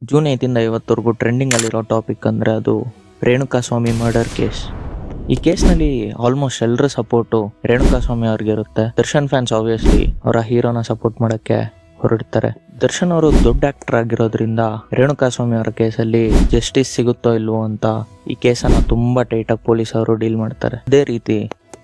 June 8 ಇವತ್ತವರೆಗೂ ಟ್ರೆಂಡಿಂಗಲ್ಲಿರೋ topic ಅಂದರೆ ಅದು Renukaswamy murder case. ಈ ಕೇಸ್ನಲ್ಲಿ ಆಲ್ಮೋಸ್ಟ್ ಎಲ್ಲರ ಸಪೋರ್ಟು ರೇಣುಕಾಸ್ವಾಮಿ ಅವ್ರಿಗೆ ಇರುತ್ತೆ. ದರ್ಶನ್ ಫ್ಯಾನ್ಸ್ ಆಬ್ವಿಯಸ್ಲಿ ಅವರ ಹೀರೋನ ಸಪೋರ್ಟ್ ಮಾಡೋಕ್ಕೆ ಹೊರಡ್ತಾರೆ. ದರ್ಶನ್ ಅವರು ದೊಡ್ಡ ಆಕ್ಟರ್ ಆಗಿರೋದ್ರಿಂದ ರೇಣುಕಾಸ್ವಾಮಿ ಅವರ ಕೇಸಲ್ಲಿ ಜಸ್ಟಿಸ್ ಸಿಗುತ್ತೋ ಇಲ್ವೋ ಅಂತ ಈ ಕೇಸನ್ನು ತುಂಬ ಟೈಟಾಗಿ ಪೊಲೀಸ್ ಅವರು ಡೀಲ್ ಮಾಡ್ತಾರೆ. ಅದೇ ರೀತಿ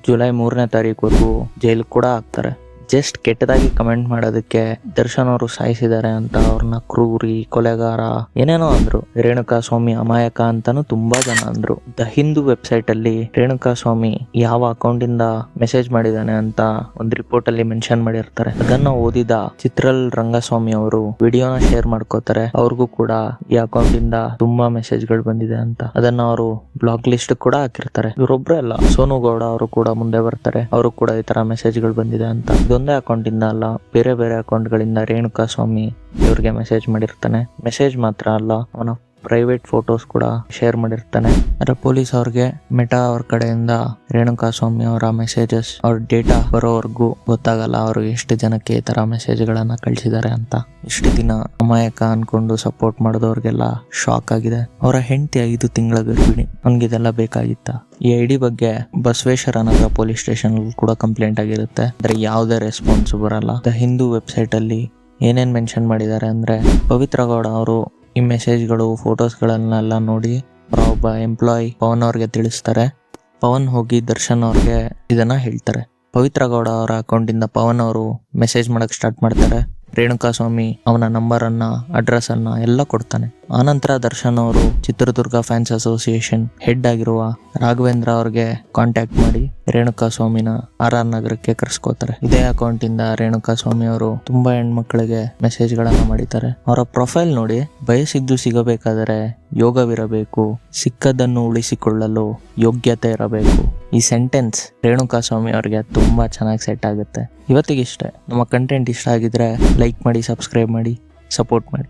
ಜುಲೈ 3 ಜೈಲು ಕೂಡ ಹಾಕ್ತಾರೆ. ಜಸ್ಟ್ ಕೆಟ್ಟದಾಗಿ ಕಮೆಂಟ್ ಮಾಡೋದಕ್ಕೆ ದರ್ಶನ್ ಅವರು ಸಾಯಿಸಿದ್ದಾರೆ ಅಂತ ಅವ್ರನ್ನ ಕ್ರೂರಿ, ಕೊಲೆಗಾರ ಏನೇನೋ ಅಂದ್ರು. ರೇಣುಕಾಸ್ವಾಮಿ ಅಮಾಯಕ ಅಂತಾನು ತುಂಬಾ ಜನ ಅಂದ್ರು. ದ ಹಿಂದೂ ವೆಬ್ಸೈಟ್ ಅಲ್ಲಿ ರೇಣುಕಾಸ್ವಾಮಿ ಯಾವ ಅಕೌಂಟ್ ಇಂದ ಮೆಸೇಜ್ ಮಾಡಿದಾನೆ ಅಂತ ಒಂದು ರಿಪೋರ್ಟ್ ಅಲ್ಲಿ ಮೆನ್ಷನ್ ಮಾಡಿರ್ತಾರೆ. ಅದನ್ನ ಓದಿದ ಚಿತ್ರಲ್ ರಂಗಸ್ವಾಮಿ ಅವರು ವಿಡಿಯೋನ ಶೇರ್ ಮಾಡ್ಕೋತಾರೆ. ಅವ್ರಿಗೂ ಕೂಡ ಈ ಅಕೌಂಟ್ ಇಂದ ತುಂಬಾ ಮೆಸೇಜ್ ಗಳು ಬಂದಿದೆ ಅಂತ ಅದನ್ನ ಅವರು ಬ್ಲಾಕ್ ಲಿಸ್ಟ್ ಕೂಡ ಹಾಕಿರ್ತಾರೆ. ಇವರೊಬ್ರೆ ಅಲ್ಲ, ಸೋನು ಗೌಡ ಅವರು ಕೂಡ ಮುಂದೆ ಬರ್ತಾರೆ. ಅವರು ಕೂಡ ಈ ತರ ಮೆಸೇಜ್ ಗಳು ಬಂದಿದೆ ಅಂತ. ಇದೊಂದೇ ಅಕೌಂಟ್ ಇಂದ ಅಲ್ಲ, ಬೇರೆ ಬೇರೆ ಅಕೌಂಟ್ ಗಳಿಂದ ರೇಣುಕಾಸ್ವಾಮಿ ಇವ್ರಿಗೆ ಮೆಸೇಜ್ ಮಾಡಿರ್ತಾನೆ. ಮೆಸೇಜ್ ಮಾತ್ರ ಅಲ್ಲ, ಅವನ ಪ್ರೈವೇಟ್ ಫೋಟೋಸ್ ಕೂಡ ಶೇರ್ ಮಾಡಿರ್ತಾನೆ. ಅದರ ಪೊಲೀಸ್ ಅವ್ರಿಗೆ ಮೆಟಾ ಅವ್ರ ಕಡೆಯಿಂದ ರೇಣುಕಾಸ್ವಾಮಿ ಅವರ ಮೆಸೇಜಸ್ ಅವ್ರ ಡೇಟಾ ಬರೋವರೆಗೂ ಗೊತ್ತಾಗಲ್ಲ ಅವರು ಎಷ್ಟು ಜನಕ್ಕೆ ಈ ತರ ಮೆಸೇಜ್ ಗಳನ್ನ ಕಳಿಸಿದ್ದಾರೆ ಅಂತ. ಇಷ್ಟು ದಿನ ಅಮಾಯಕ ಅನ್ಕೊಂಡು ಸಪೋರ್ಟ್ ಮಾಡಿದವ್ರಿಗೆಲ್ಲ ಶಾಕ್ ಆಗಿದೆ. ಅವರ ಹೆಂಡತಿ 5 ತಿಂಗಳ ಗರ್ಭಿಣಿ. ಹಂಗಿದೆಲ್ಲ ಬೇಕಾಗಿತ್ತ? ಈ ಐಡಿ ಬಗ್ಗೆ ಬಸವೇಶ್ವರ ನಗರ ಪೊಲೀಸ್ ಸ್ಟೇಷನ್ ಕೂಡ ಕಂಪ್ಲೇಂಟ್ ಆಗಿರುತ್ತೆ. ಅಂದ್ರೆ ಯಾವುದೇ ರೆಸ್ಪಾನ್ಸ್ ಬರಲ್ಲ. ದ ಹಿಂದೂ ವೆಬ್ಸೈಟ್ ಅಲ್ಲಿ ಏನೇನ್ ಮೆನ್ಷನ್ ಮಾಡಿದ್ದಾರೆ ಅಂದ್ರೆ, ಪವಿತ್ರ ಗೌಡ ಅವರು ಈ ಮೆಸೇಜ್ಗಳು, ಫೋಟೋಸ್ಗಳನ್ನೆಲ್ಲ ನೋಡಿ ಒಬ್ಬ ಎಂಪ್ಲಾಯ್ ಪವನ್ ಅವ್ರಿಗೆ ತಿಳಿಸ್ತಾರೆ. ಪವನ್ ಹೋಗಿ ದರ್ಶನ್ ಅವ್ರಿಗೆ ಇದನ್ನ ಹೇಳ್ತಾರೆ. ಪವಿತ್ರ ಗೌಡ ಅವರ ಅಕೌಂಟ್ ಇಂದ ಪವನ್ ಅವರು ಮೆಸೇಜ್ ಮಾಡಕ್ ಸ್ಟಾರ್ಟ್ ಮಾಡ್ತಾರೆ. ರೇಣುಕಾಸ್ವಾಮಿ ಅವನ ನಂಬರ್ ಅನ್ನ, ಅಡ್ರೆಸ್ ಅನ್ನ ಎಲ್ಲ ಕೊಡ್ತಾನೆ. ಆನಂತರ ದರ್ಶನ್ ಅವರು ಚಿತ್ರದುರ್ಗ ಫ್ಯಾನ್ಸ್ ಅಸೋಸಿಯೇಷನ್ ಹೆಡ್ ಆಗಿರುವ ರಾಘವೇಂದ್ರ ಅವ್ರಿಗೆ ಕಾಂಟ್ಯಾಕ್ಟ್ ಮಾಡಿ ರೇಣುಕಾಸ್ವಾಮಿನ RR ನಗರಕ್ಕೆ ಕರ್ಸ್ಕೋತಾರೆ. ಇದೇ ಅಕೌಂಟ್ ಇಂದ ರೇಣುಕಾಸ್ವಾಮಿ ಅವರು ತುಂಬಾ ಹೆಣ್ಮಕ್ಳಿಗೆ ಮೆಸೇಜ್ ಗಳನ್ನ ಮಾಡಿದ್ದಾರೆ. ಅವರ ಪ್ರೊಫೈಲ್ ನೋಡಿ, ಬಯಸಿದ್ದು ಸಿಗಬೇಕಾದರೆ ಯೋಗವಿರಬೇಕು, ಸಿಕ್ಕದನ್ನು ಉಳಿಸಿಕೊಳ್ಳಲು ಯೋಗ್ಯತೆ ಇರಬೇಕು. ಈ ಸೆಂಟೆನ್ಸ್ ರೇಣುಕಾಸ್ವಾಮಿ ಅವ್ರಿಗೆ ತುಂಬಾ ಚೆನ್ನಾಗಿ ಸೆಟ್ ಆಗುತ್ತೆ. ಇವತ್ತಿಗಿಷ್ಟೇ. ನಮ್ಮ ಕಂಟೆಂಟ್ ಇಷ್ಟ ಆಗಿದ್ರೆ ಲೈಕ್ ಮಾಡಿ, ಸಬ್ಸ್ಕ್ರೈಬ್ ಮಾಡಿ, ಸಪೋರ್ಟ್ ಮಾಡಿ.